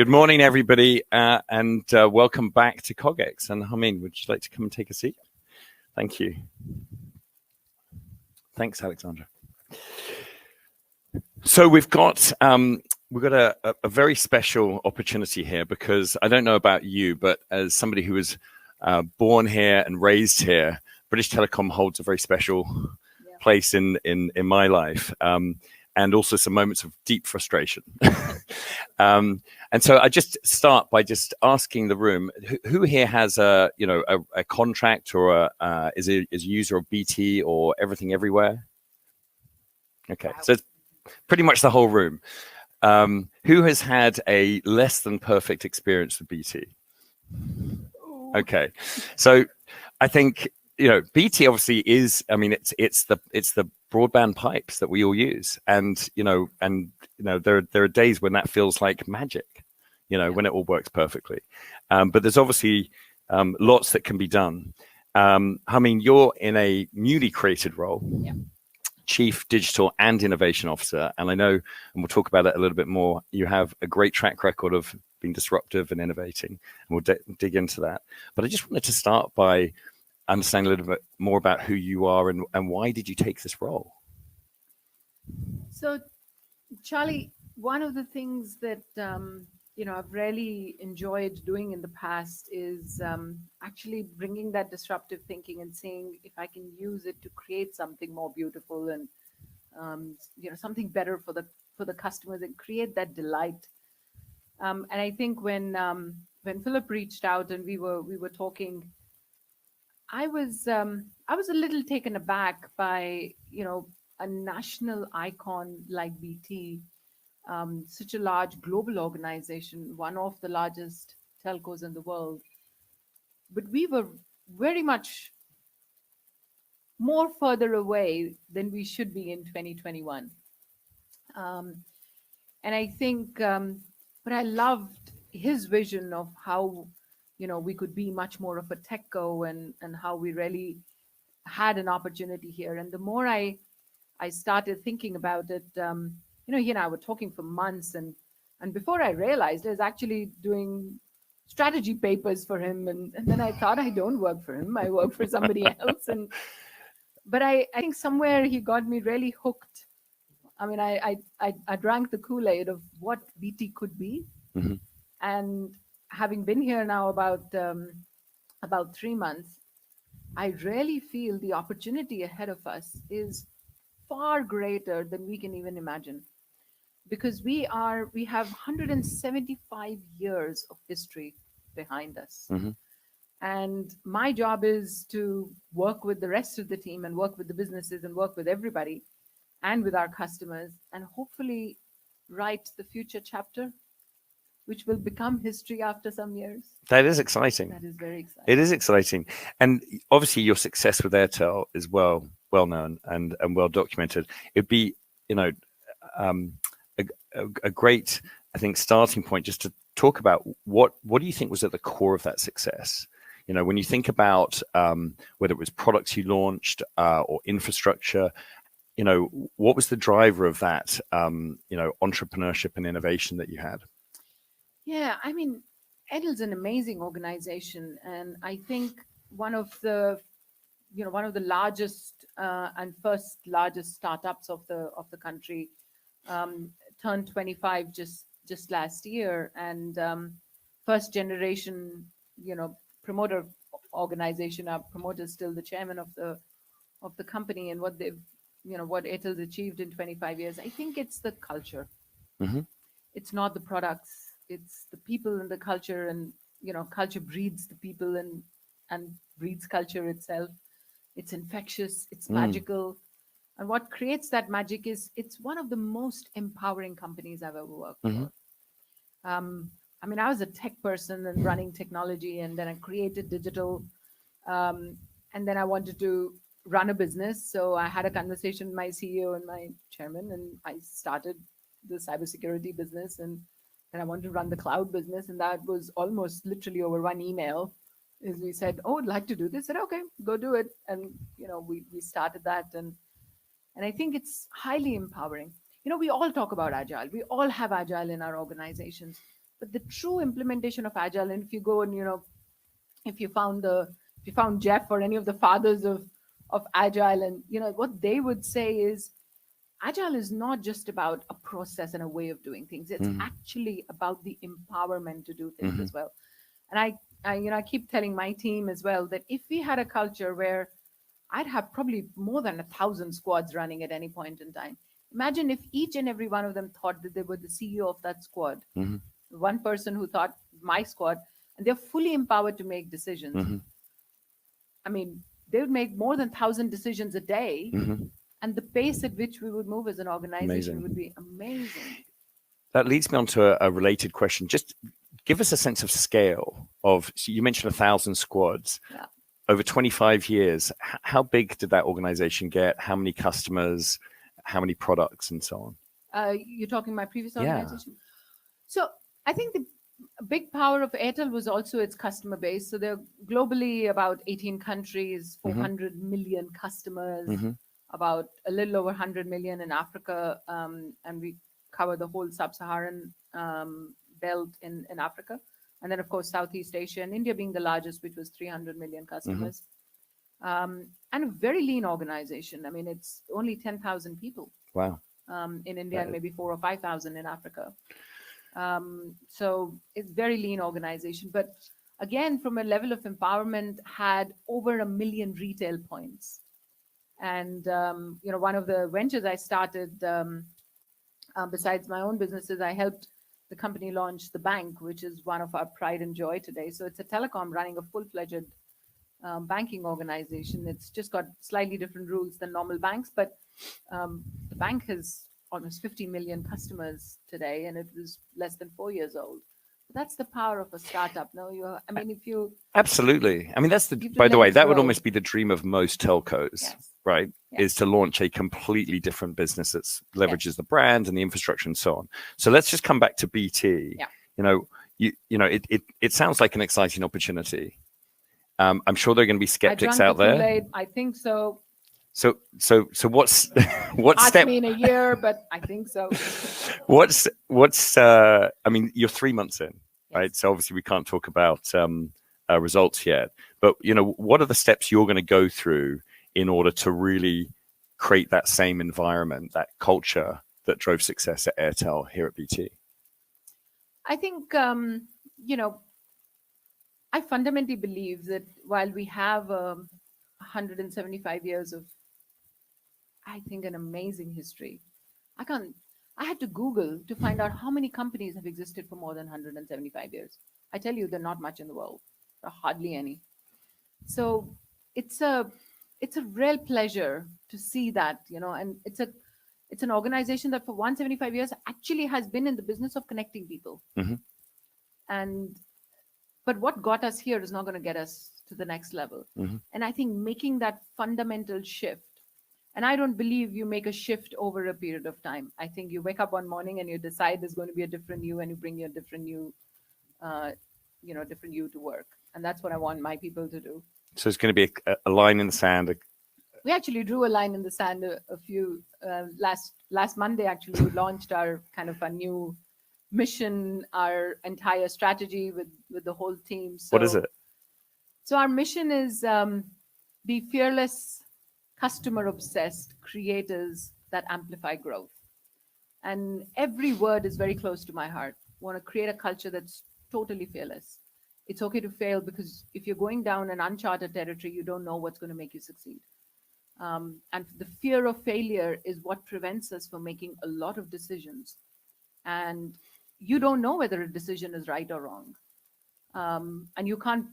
Good morning, everybody, and welcome back to CogX. And Harmeen, would you like to come and take a seat? Thank you. Thanks, Alexandra. So we've got a very special opportunity here, because I don't know about you, but as somebody who was born here and raised here, British Telecom holds a very special place in my life. And also some moments of deep frustration. And so I just start by just asking the room, who here has a contract or is a user of BT or Everything Everywhere? Okay, wow. So it's pretty much the whole room. Who has had a less than perfect experience with BT? Okay, so I think BT obviously is. I mean, it's the broadband pipes that we all use, and there are days when that feels like magic, when it all works perfectly. But there's obviously lots that can be done. I mean, you're in a newly created role, Chief Digital and Innovation Officer, and I know, and we'll talk about it a little bit more. You have a great track record of being disruptive and innovating, and we'll dig into that. But I just wanted to start by understand a little bit more about who you are and why did you take this role? So, Charlie, one of the things that I've really enjoyed doing in the past is actually bringing that disruptive thinking and seeing if I can use it to create something more beautiful and something better for the customers and create that delight. And I think when Philip reached out and we were talking, I was a little taken aback by a national icon like BT, such a large global organization, one of the largest telcos in the world. But we were very much more further away than we should be in 2021. And I think, but I loved his vision of how we could be much more of a techco and how we really had an opportunity here. And the more I started thinking about it, he and I were talking for months, and before I realized, I was actually doing strategy papers for him, and then I thought, I don't work for him, I work for somebody else. But I think somewhere he got me really hooked. I mean, I drank the Kool-Aid of what BT could be. Mm-hmm. And having been here now about 3 months, I really feel the opportunity ahead of us is far greater than we can even imagine, because we have 175 years of history behind us. Mm-hmm. And my job is to work with the rest of the team and work with the businesses and work with everybody and with our customers, and hopefully write the future chapter, which will become history after some years. That is exciting. That is very exciting. It is exciting. And obviously your success with Airtel is well known and well documented. It'd be, a great, I think, starting point just to talk about what do you think was at the core of that success? When you think about whether it was products you launched or infrastructure, what was the driver of that, entrepreneurship and innovation that you had? Yeah, I mean, Airtel's an amazing organization, and I think one of the largest and first largest startups of the country turned 25 just last year, and first generation promoter organization. Our promoter is still the chairman of the company, and what Airtel's achieved in 25 years. I think it's the culture. Mm-hmm. It's not the products. It's the people and the culture, and culture breeds the people and breeds culture itself. It's infectious, it's magical. And what creates that magic is it's one of the most empowering companies I've ever worked for. I mean, I was a tech person and running technology, and then I created digital, and then I wanted to run a business. So I had a conversation with my CEO and my chairman, and I started the cybersecurity business, and I wanted to run the cloud business, and that was almost literally over one email. Is we said, "Oh, I'd like to do this." I said, "Okay, go do it," and we started that, and I think it's highly empowering. We all talk about agile. We all have agile in our organizations, But the true implementation of agile, and if you go and if you found Jeff or any of the fathers of agile, and what they would say is agile is not just about a process and a way of doing things. It's actually about the empowerment to do things as well. And I keep telling my team as well that if we had a culture where I'd have probably more than 1,000 squads running at any point in time. Imagine if each and every one of them thought that they were the CEO of that squad. One person who thought my squad, and they're fully empowered to make decisions. I mean, they would make more than 1,000 decisions a day. And the pace at which we would move as an organization would be amazing. That leads me on to a related question. Just give us a sense of scale of, so you mentioned 1,000 squads. Yeah. Over 25 years, how big did that organization get? How many customers, how many products, and so on? You're talking my previous organization? Yeah. So I think the big power of Airtel was also its customer base. So they're globally about 18 countries, 400 million customers, about a little over 100 million in Africa, and we cover the whole sub-Saharan belt in Africa. And then, of course, Southeast Asia and India being the largest, which was 300 million customers. And a very lean organization. I mean, it's only 10,000 people. Wow. In India, and maybe 4,000 or 5,000 in Africa. So it's very lean organization. But again, from a level of empowerment, had over 1 million retail points. And, one of the ventures I started, besides my own businesses, I helped the company launch the bank, which is one of our pride and joy today. So it's a telecom running a full-fledged banking organization. It's just got slightly different rules than normal banks, but the bank has almost 50 million customers today, and it was less than 4 years old. That's the power of a startup. No, if you absolutely. I mean, that's by the way, that would almost be the dream of most telcos, right? Yes. Is to launch a completely different business that leverages the brand and the infrastructure and so on. So let's just come back to BT. Yeah. It sounds like an exciting opportunity. I'm sure there are going to be skeptics out there. I think so. So what's Ask step? me in a year, but I think so. What's I mean, you're 3 months in, right? So obviously we can't talk about results yet, but what are the steps you're going to go through in order to really create that same environment, that culture that drove success at Airtel here at BT? I think I fundamentally believe that while we have 175 years of, I think, an amazing history, I had to Google to find out how many companies have existed for more than 175 years. I tell you, they're not much in the world. There are hardly any. So it's a real pleasure to see that, and it's an organization that for 175 years actually has been in the business of connecting people. But what got us here is not going to get us to the next level. And I think making that fundamental shift, and I don't believe you make a shift over a period of time. I think you wake up one morning and you decide there's going to be a different you, and you bring your different you, different you to work. And that's what I want my people to do. So it's going to be a line in the sand. We actually drew a line in the sand a few last Monday. Actually, we launched our kind of a new mission, our entire strategy with the whole team. So, what is it? So our mission is be fearless, customer obsessed creators that amplify growth. And every word is very close to my heart. I want to create a culture that's totally fearless. It's okay to fail, because if you're going down an uncharted territory, you don't know what's going to make you succeed. And the fear of failure is what prevents us from making a lot of decisions. And you don't know whether a decision is right or wrong. And you can't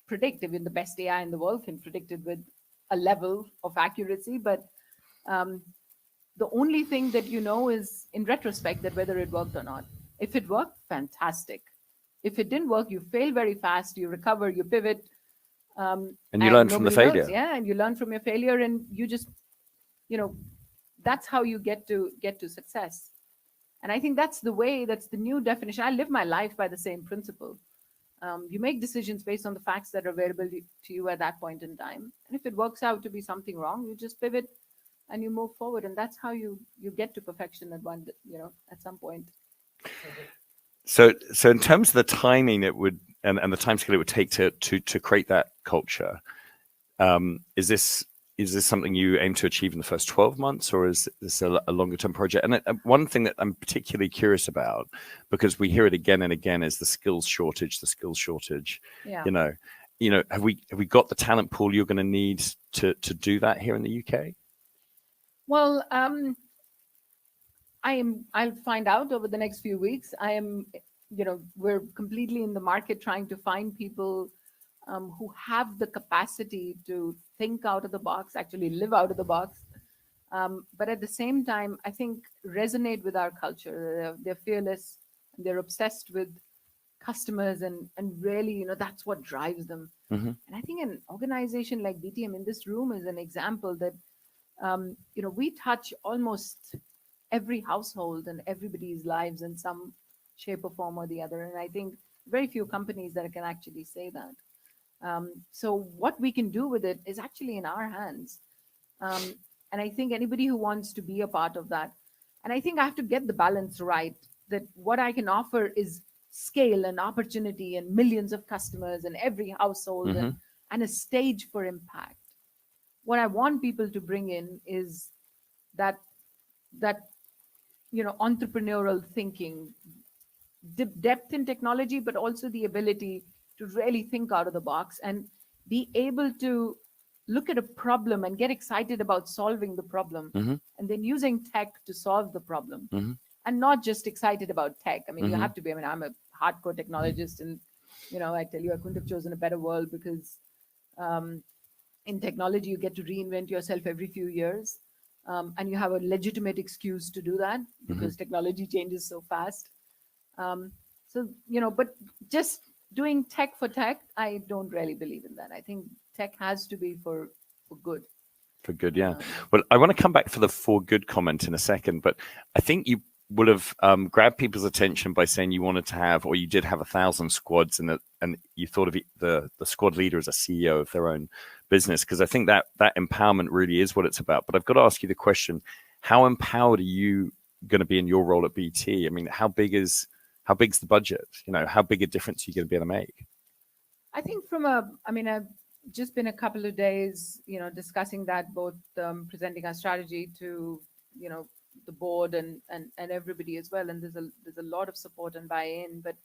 predict. Even the best AI in the world can predict it with a level of accuracy. But the only thing that you know is, in retrospect, that whether it worked or not. If it worked, fantastic. If it didn't work, you fail very fast, you recover, you pivot. And you learn from the failure. Yeah, and you learn from your failure, and you just, that's how you get to success. And I think that's the new definition. I live my life by the same principle. You make decisions based on the facts that are available to you at that point in time. And if it works out to be something wrong, you just pivot and you move forward. And that's how you get to perfection at some point. So in terms of the timing it would and the time scale it would take to create that culture, is this something you aim to achieve in the first 12 months, or is this a longer term project? And one thing that I'm particularly curious about, because we hear it again and again, is the skills shortage. The skills shortage. Yeah. Have we got the talent pool you're going to need to do that here in the UK? Well, I'll find out over the next few weeks. We're completely in the market trying to find people who have the capacity to think out of the box, actually live out of the box. But at the same time, I think resonate with our culture. They're fearless. They're obsessed with customers, and really, that's what drives them. Mm-hmm. And I think an organization like BT, I mean, this room is an example that we touch almost every household and everybody's lives in some shape or form or the other. And I think very few companies that can actually say that. So what we can do with it is actually in our hands. Um, and I think anybody who wants to be a part of that, and I think I have to get the balance right, that what I can offer is scale and opportunity and millions of customers in every household, Mm-hmm. and a stage for impact. What I want people to bring in is that that entrepreneurial thinking, depth in technology, but also the ability to really think out of the box and be able to look at a problem and get excited about solving the problem, Mm-hmm. and then using tech to solve the problem, Mm-hmm. and not just excited about tech. I mean, you Mm-hmm. have to be. I mean, I'm a hardcore technologist, and I tell you, I couldn't have chosen a better world, because um, in technology, you get to reinvent yourself every few years. And you have a legitimate excuse to do that Mm-hmm. because technology changes so fast. But just doing tech for tech, I don't really believe in that. I think tech has to be for good. For good, yeah. Um, Well, I want to come back for the for good comment in a second, but I think you would have grabbed people's attention by saying you wanted to have, or you did have 1,000 squads, and you thought of the squad leader as a CEO of their own business, because I think that empowerment really is what it's about. But I've got to ask you the question: how empowered are you going to be in your role at BT? I mean, how big's the budget? How big a difference are you going to be able to make? I think I mean, I've just been a couple of days, discussing that, both presenting our strategy to, you know, the board and everybody as well. And there's a lot of support and buy-in. But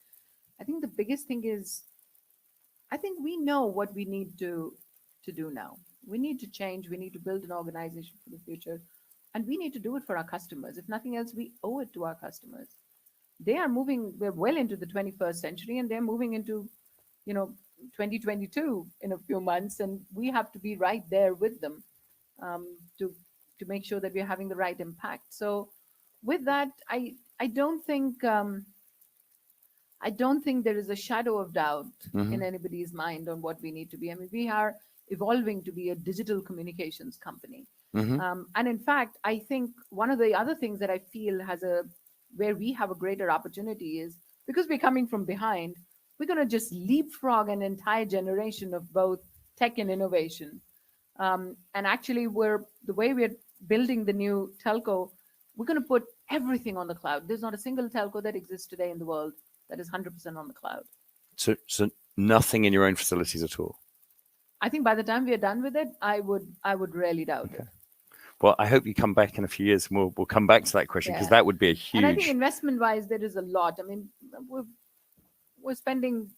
I think the biggest thing is, I think we know what we need to do now. We need to change. We need to build an organization for the future, and we need to do it for our customers. If nothing else, we owe it to our customers. They are moving. We're well into the 21st century, and they're moving into, you know, 2022 in a few months, and we have to be right there with them, to make sure that we're having the right impact. So, with that, I don't think there is a shadow of doubt Mm-hmm. in anybody's mind on what we need to be. I mean, we are evolving to be a digital communications company. Mm-hmm. And in fact, I think one of the other things that I feel where we have a greater opportunity is, because we're coming from behind, we're going to just leapfrog an entire generation of both tech and innovation. And actually, the way we're building the new telco, we're going to put everything on the cloud. There's not a single telco that exists today in the world that is 100% on the cloud. So nothing in your own facilities at all. I think by the time we are done with it, I would really doubt Okay. it. Well, I hope you come back in a few years, and we'll come back to that question, because Yeah. that would be a And I think huge. investment wise, there is a lot. I mean, we're spending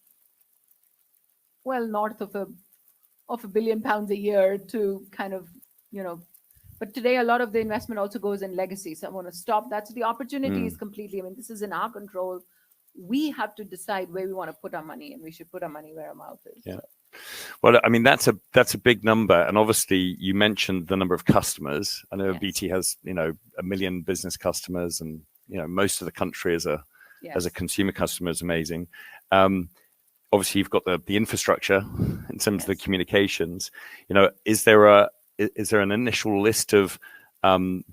well north of £1 billion a year to kind of, you know, but today a lot of the investment also goes in legacy. So I want to stop. That's the opportunity is Mm, completely. I mean, this is in our control. We have to decide where we want to put our money, and we should put our money where our mouth is. yeah. So, Well, I mean, that's a big number, and obviously you mentioned the number of customers. I know yes, BT has 1 million business customers, and most of the country as a yes, consumer customer is amazing. Um, Obviously, you've got the infrastructure in terms of the yes. communications. Is there an initial list of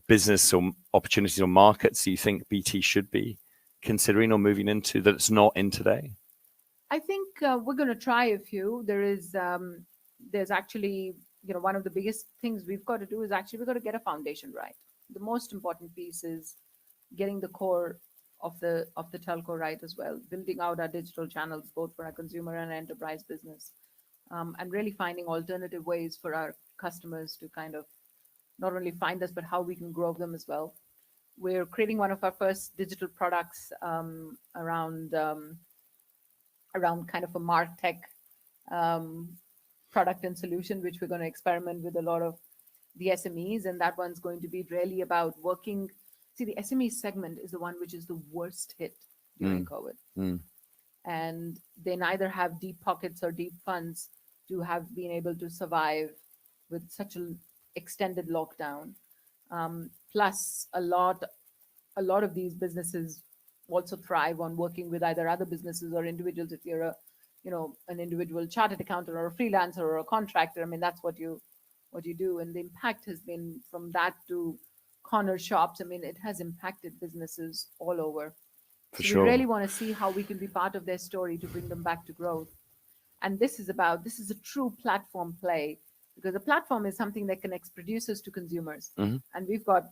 business or opportunities or markets you think BT should be considering or moving into that it's not in today? I think we're going to try a few. There's actually, one of the biggest things we've got to do is actually we've got to get a foundation right. The most important piece is getting the core. of the telco right as well, building out our digital channels both for our consumer and enterprise business, and really finding alternative ways for our customers to kind of not only find us but how we can grow them as well. We're creating one of our first digital products around kind of a martech um, product and solution, which we're going to experiment with a lot of the SMEs, and that one's going to be really about working. See, the SME segment is the one which is the worst hit during COVID, Mm. and they neither have deep pockets or deep funds to have been able to survive with such an extended lockdown. Plus, a lot of these businesses also thrive on working with either other businesses or individuals. If you're an individual chartered accountant or a freelancer or a contractor, I mean, that's what you do. And the impact has been from that to corner shops. I mean, it has impacted businesses all over. For So we sure. really want to see how we can be part of their story to bring them back to growth. And this is a true platform play, because a platform is something that connects producers to consumers. Mhm. And we've got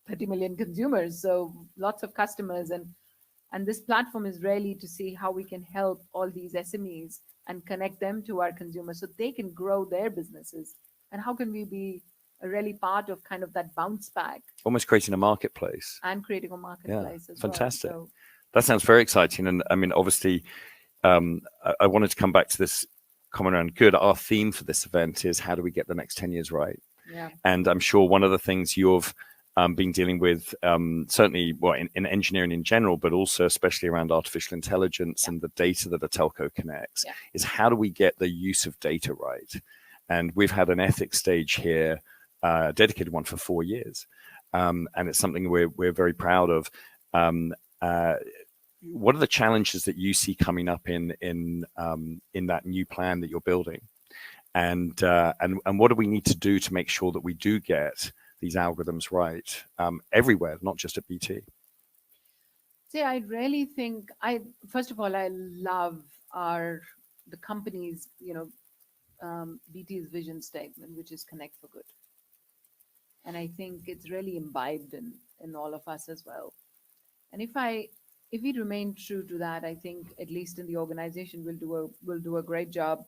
30 million consumers, so lots of customers, and this platform is really to see how we can help all these SMEs and connect them to our consumers so they can grow their businesses. And how can we be a really part of kind of that bounce back Almost creating a marketplace. and creating a Yeah, marketplace as well. fantastic. So That sounds very exciting. And I mean, obviously, I wanted to come back to this comment around good. Our theme for this event is how do we get the next 10 years right? yeah, And I'm sure one of the things you've been dealing with, certainly well, in engineering in general, but also especially around artificial intelligence and the data that a telco connects, is how do we get the use of data right? And we've had an ethics stage here, dedicated one for 4 years. And it's something we're very proud of. What are the challenges that you see coming up in that new plan that you're building? And what do we need to do to make sure that we do get these algorithms right everywhere, not just at BT? see, I really think first of all, I love the company's, BT's vision statement, which is connect for good. And I think it's really imbibed in all of us as well. And if we remain true to that, I think at least in the organization we'll do a great job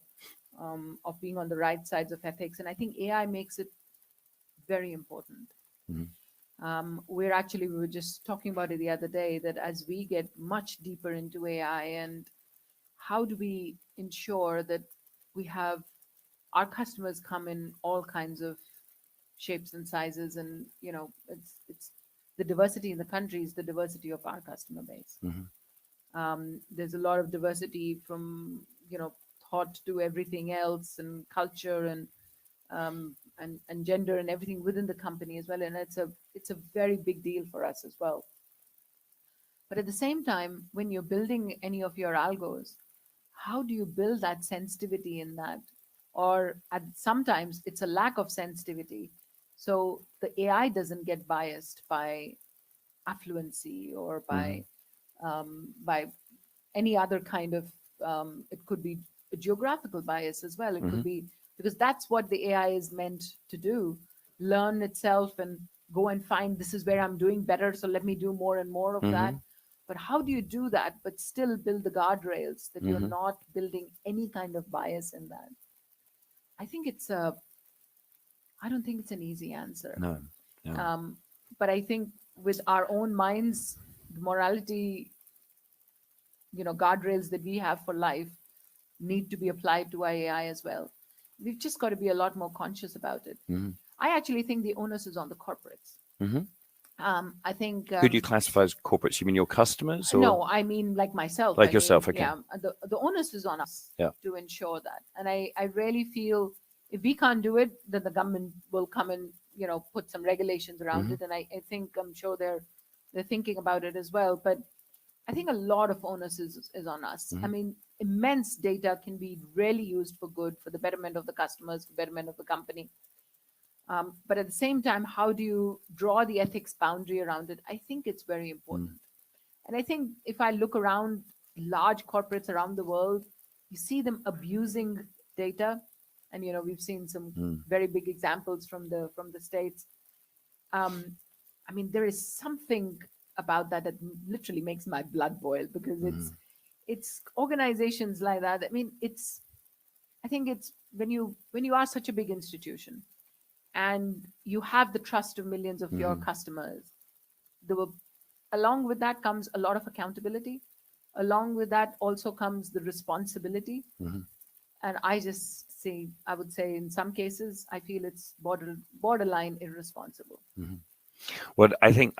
of being on the right sides of ethics. And I think AI makes it very important. Mhm. We were just talking about it the other day, that as we get much deeper into AI, and how do we ensure that we have our customers come in all kinds of shapes and sizes, and it's the diversity in the country is the diversity of our customer base. Mhm. There's a lot of diversity from thought to everything else, and culture, and gender, and everything within the company as well. And it's a very big deal for us as well. But at the same time, when you're building any of your algos, how do you build that sensitivity in that? Or sometimes it's a lack of sensitivity. So the AI doesn't get biased by affluency or Mhm. by any other kind of it could be a geographical bias as well. It could Mhm. be because that's what the AI is meant to do, learn itself and go and find this is where I'm doing better, so let me do more and more of that. Mhm. But how do you do that but still build the guardrails that you're Mhm. not building any kind of bias in that? I think I don't think it's an easy answer. No. No. um, but I think with our own minds, the morality, guardrails that we have for life need to be applied to our AI as well. We've just got to be a lot more conscious about it. Mhm. I actually think the onus is on the corporates. Mhm. I think Who do you classify as corporates? You mean your customers or no, I mean like myself. like I mean, yourself? Okay. yeah, the onus is on us Yeah. to ensure that. And I really feel if we can't do it, then the government will come and put some regulations around Mhm. it. And I think I'm sure they're thinking about it as well. But I think a lot of onus is on us. I Mhm. mean, immense data can be really used for good, for the betterment of the customers, for betterment of the company. But at the same time, how do you draw the ethics boundary around it? I think it's very Mm. important. And I think if I look around large corporates around the world, you see them abusing data. And we've seen some Mm. very big examples from the states. Um, I mean, there is something. about that literally makes my blood boil, because it's organizations like that. I mean, I think it's when you are such a big institution and you have the trust of millions of your customers, along with that comes a lot of accountability. Along with that also comes the responsibility. And I would say in some cases, I feel it's borderline irresponsible. Well, I think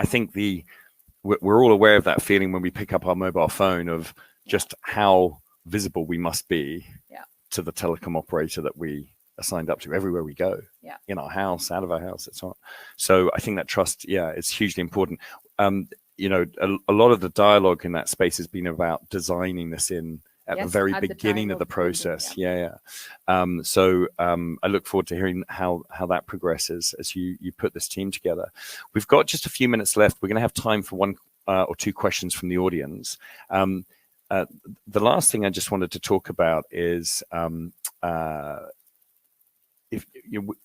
we're all aware of that feeling when we pick up our mobile phone of just how visible we must be to the telecom operator that we are signed up to everywhere we go, in our house, out of our house, and so on. So I think that trust, is hugely important. You know, a lot of the dialogue in that space has been about designing this in at the very beginning of the process. So I look forward to hearing how that progresses as you put this team together. We've got just a few minutes left. We're going to have time for one or two questions from the audience. The last thing I just wanted to talk about is if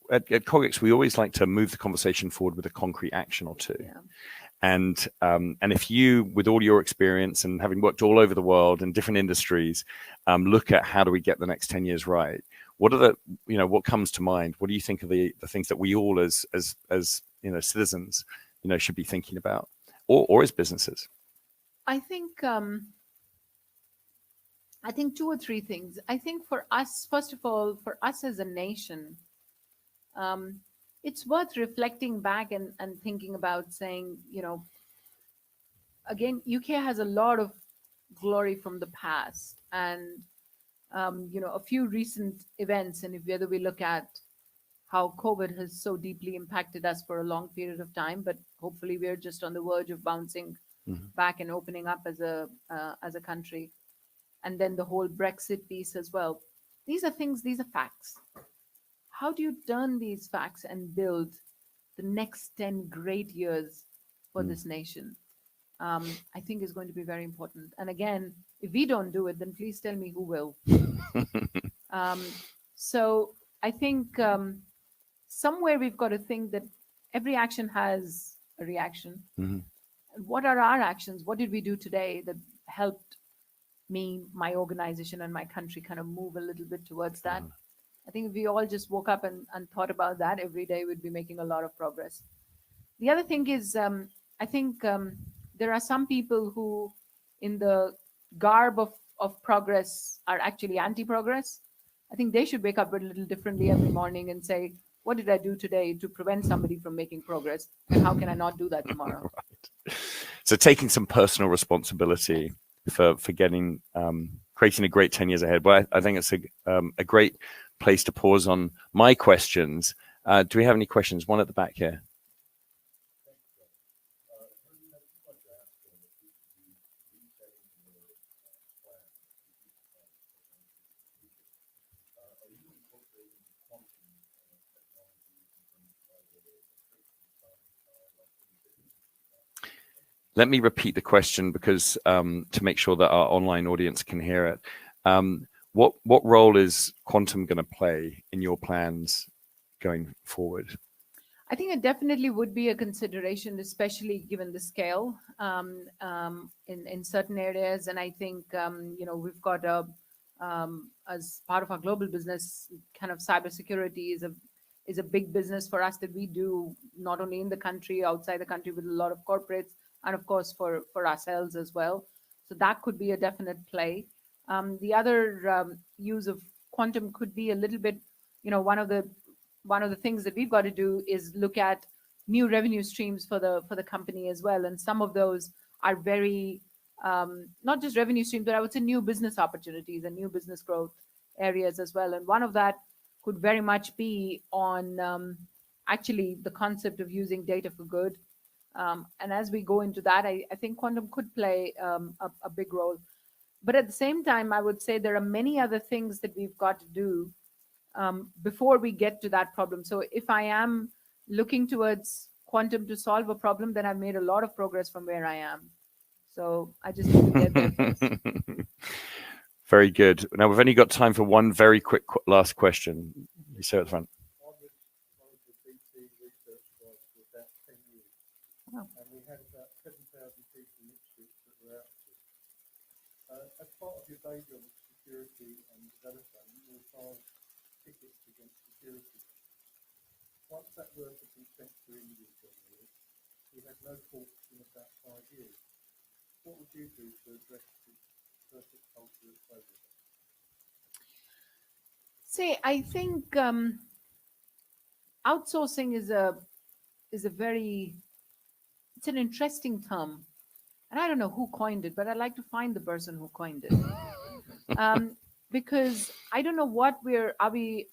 at CogX, we always like to move the conversation forward with a concrete action or two. And if you, with all your experience and having worked all over the world in different industries, look at how do we get the next 10 years right? What are what comes to mind? What do you think are the things that we all as citizens, should be thinking about, or as businesses? I think two or three things. I think for us, first of all, for us as a nation, it's worth reflecting back and thinking about saying, again, UK has a lot of glory from the past, and a few recent events, and whether we look at how COVID has so deeply impacted us for a long period of time, but hopefully we're just on the verge of bouncing back and opening up as a country. And then the whole Brexit piece as well. These are facts. How do you turn these facts and build the next 10 great years for this nation? I think is going to be very important. And again, if we don't do it, then please tell me who will. So I think somewhere we've got to think that every action has a reaction. What are our actions? What did we do today that helped me, my organization, and my country kind of move a little bit towards that? I think if we all just woke up and thought about that every day, we'd be making a lot of progress. The other thing is, I think there are some people who, in the garb of progress, are actually anti-progress. I think they should wake up a little differently every morning and say, what did I do today to prevent somebody from making progress? And how can I not do that tomorrow? Right. So taking some personal responsibility for getting, creating a great 10 years ahead. Well, I think it's a great place to pause on my questions. Do we have any questions? One at the back here. Let me repeat the question because to make sure that our online audience can hear it. What role is quantum going to play in your plans going forward? I think it definitely would be a consideration, especially given the scale in certain areas. And I think we've got as part of our global business, kind of cybersecurity is a big business for us that we do not only in the country, outside the country, with a lot of corporates, and of course for ourselves as well. So that could be a definite play. The other use of quantum could be a little bit, one of the things that we've got to do is look at new revenue streams for the company as well. And some of those are very, not just revenue streams, but I would say new business opportunities and new business growth areas as well. And one of that could very much be on actually the concept of using data for good. And as we go into that, I think quantum could play a big role. But at the same time, I would say there are many other things that we've got to do before we get to that problem. So if I am looking towards quantum to solve a problem, then I've made a lot of progress from where I am. So I just need to get there first. Very good. Now we've only got time for one very quick last question. You say at the front. Wow. And we had about 7,000 as part of your day job of security and developer, you will file tickets against security. Once that work has been sent to India for years, we had no faults in about 5 years. What would you do to address this perfect culture of failure? See, I think outsourcing is a very it's an interesting term, and I don't know who coined it, but I'd like to find the person who coined it. Because I don't know what are we.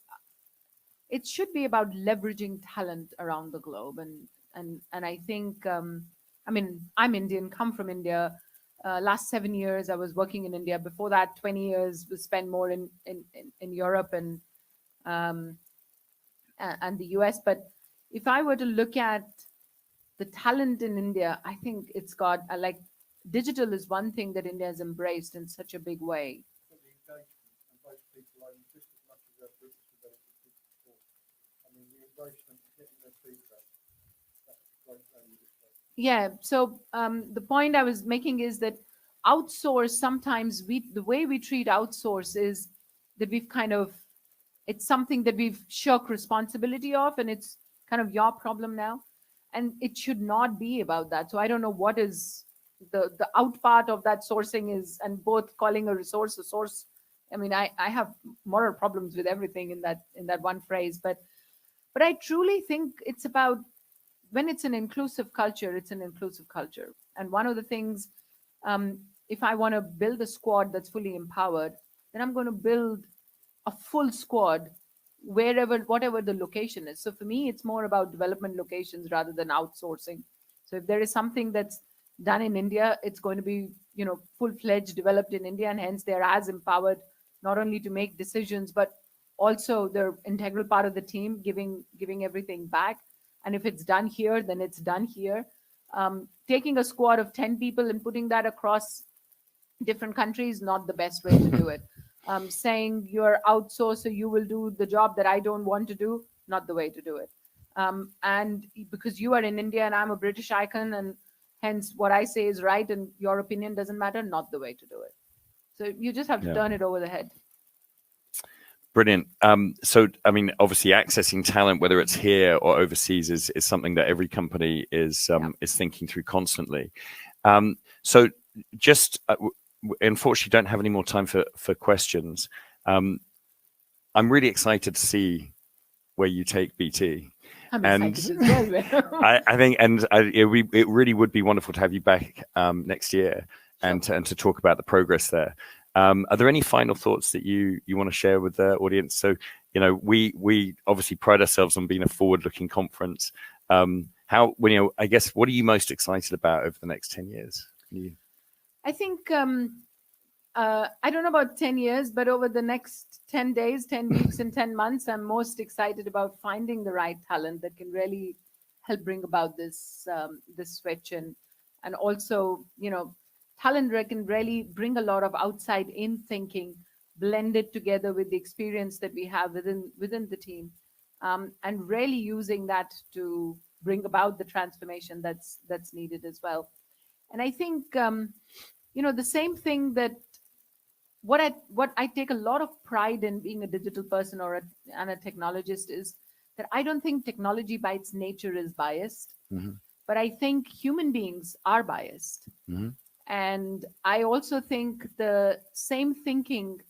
It should be about leveraging talent around the globe, and I think I mean I'm Indian, come from India. Last 7 years I was working in India. Before that, 20 years was spent more in Europe um, and the US. But if I were to look at the talent in India, I think it's got like digital is one thing that India has embraced in such a big way. But the engagement, and both people own just as much as our British developers did before. I mean, the engagement and getting their feedback, that's great value. Yeah. So the point I was making is that outsource sometimes the way we treat outsource is that we've kind of it's something that we've shirked responsibility of, and it's kind of your problem now, and it should not be about that. So I don't know what is the out part of that sourcing is, and both calling a resource a source. I mean, I have moral problems with everything in that one phrase, but I truly think it's about when it's an inclusive culture, it's an inclusive culture. And one of the things, if I want to build a squad that's fully empowered, then I'm going to build a full squad whatever the location is. So for me, it's more about development locations rather than outsourcing. So if there is something that's done in India, it's going to be, full-fledged developed in India, and hence they're as empowered not only to make decisions, but also they're integral part of the team, giving everything back. And if it's done here, then it's done here. Taking a squad of 10 people and putting that across different countries, not the best way to do it. Saying you're outsourced, so you will do the job that I don't want to do, not the way to do it. And because you are in India and I'm a British icon, and hence what I say is right and your opinion doesn't matter, not the way to do it. So you just have to turn it over the head. Brilliant. So, I mean, obviously, accessing talent, whether it's here or overseas, is something that every company is thinking through constantly. So, just unfortunately, don't have any more time for questions. I'm really excited to see where you take BT. I'm excited as well. I think, it really would be wonderful to have you back next year and to talk about the progress there. Are there any final thoughts that you want to share with the audience? So, we obviously pride ourselves on being a forward-looking conference. I guess, what are you most excited about over the next 10 years? I think, I don't know about 10 years, but over the next 10 days, 10 weeks, and 10 months, I'm most excited about finding the right talent that can really help bring about this switch, and also, talent that can really bring a lot of outside in thinking, blended together with the experience that we have within the team, and really using that to bring about the transformation that's needed as well. And I think, the same thing that what I take a lot of pride in being a digital person and a technologist is that I don't think technology by its nature is biased, but I think human beings are biased. And I also think the same thinking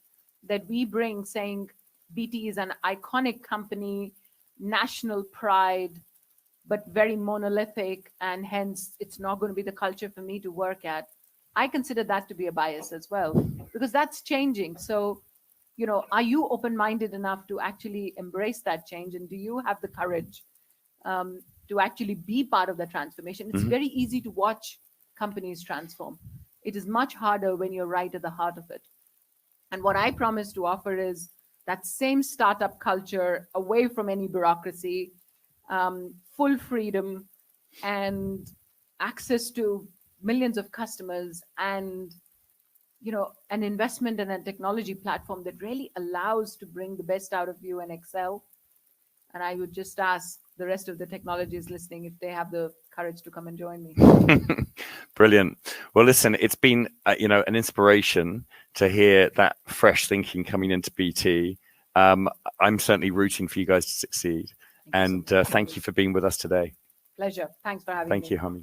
that we bring, saying BT is an iconic company, national pride, but very monolithic, and hence it's not going to be the culture for me to work at. I consider that to be a bias as well, because that's changing. So, are you open-minded enough to actually embrace that change? And do you have the courage to actually be part of the transformation? It's very easy to watch companies transform. It is much harder when you're right at the heart of it. And what I promise to offer is that same startup culture, away from any bureaucracy, full freedom, and access to millions of customers, and an investment in a technology platform that really allows to bring the best out of you and excel. And I would just ask the rest of the technologies listening if they have the courage to come and join me. Brilliant. Well, listen, it's been an inspiration to hear that fresh thinking coming into BT. I'm certainly rooting for you guys to succeed. And thank you for being with us today. Pleasure. Thanks for having me. Thank you, Harmeen.